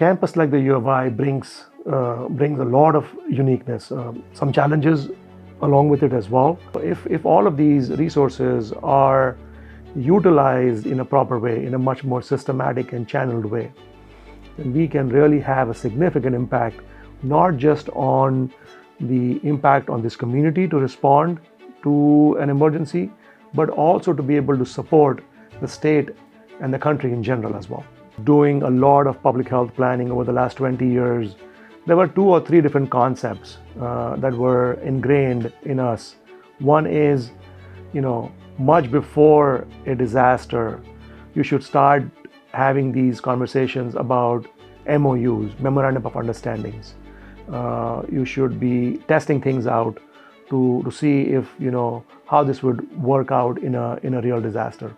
campus like the U of I brings a lot of uniqueness, some challenges along with it as well. If all of these resources are utilized in a proper way, in a much more systematic and channeled way, then we can really have a significant impact, not just on the impact on this community to respond to an emergency, but also to be able to support the state and the country in general as well. Doing a lot of public health planning over the last 20 years, there were 2 or 3 different concepts that were ingrained in us. One is, much before a disaster, you should start having these conversations about MOUs, Memorandum of Understandings. You should be testing things out to see if, how this would work out in a real disaster.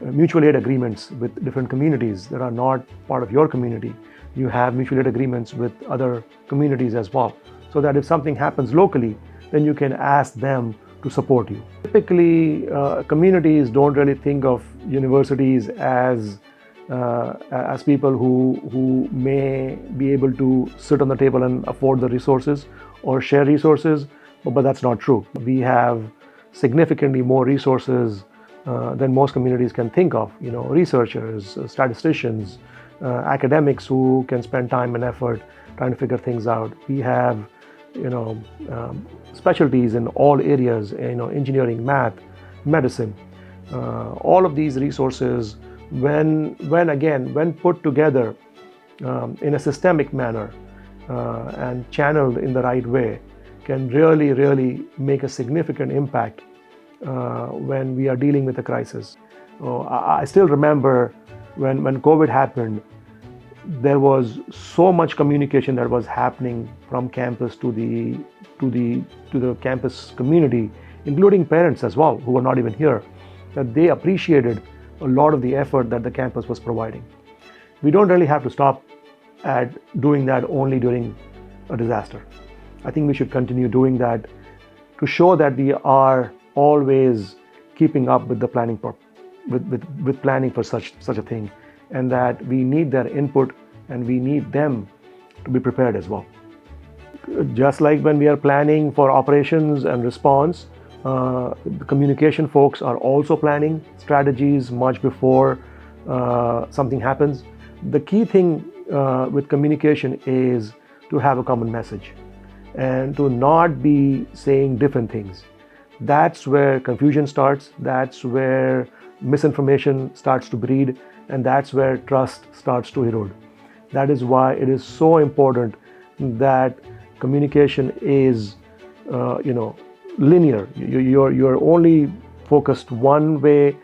Mutual aid agreements with different communities that are not part of your community. You have mutual aid agreements with other communities as well, so that if something happens locally, then you can ask them to support you. Typically, communities don't really think of universities as people who may be able to sit on the table and afford the resources or share resources, but that's not true. We have significantly more resources than most communities can think of. Researchers, statisticians, academics who can spend time and effort trying to figure things out. We have, specialties in all areas, engineering, math, medicine. All of these resources, when put together in a systemic manner and channeled in the right way, can really make a significant impact when we are dealing with a crisis. I still remember when COVID happened, there was so much communication that was happening from campus to the campus community, including parents as well, who were not even here, that they appreciated a lot of the effort that the campus was providing. We don't really have to stop at doing that only during a disaster. I think we should continue doing that to show that we are always keeping up with the planning with planning for such a thing, and that we need their input and we need them to be prepared as well. Just like when we are planning for operations and response, the communication folks are also planning strategies much before something happens. The key thing with communication is to have a common message and to not be saying different things. That's where confusion starts, that's where misinformation starts to breed, and that's where trust starts to erode. That is why it is so important that communication is linear. You're only focused one way.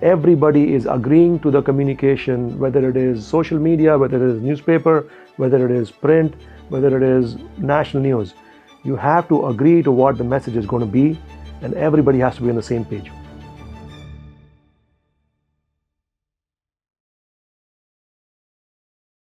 Everybody is agreeing to the communication, whether it is social media, whether it is newspaper, whether it is print, whether it is national news. You have to agree to what the message is going to be, and everybody has to be on the same page.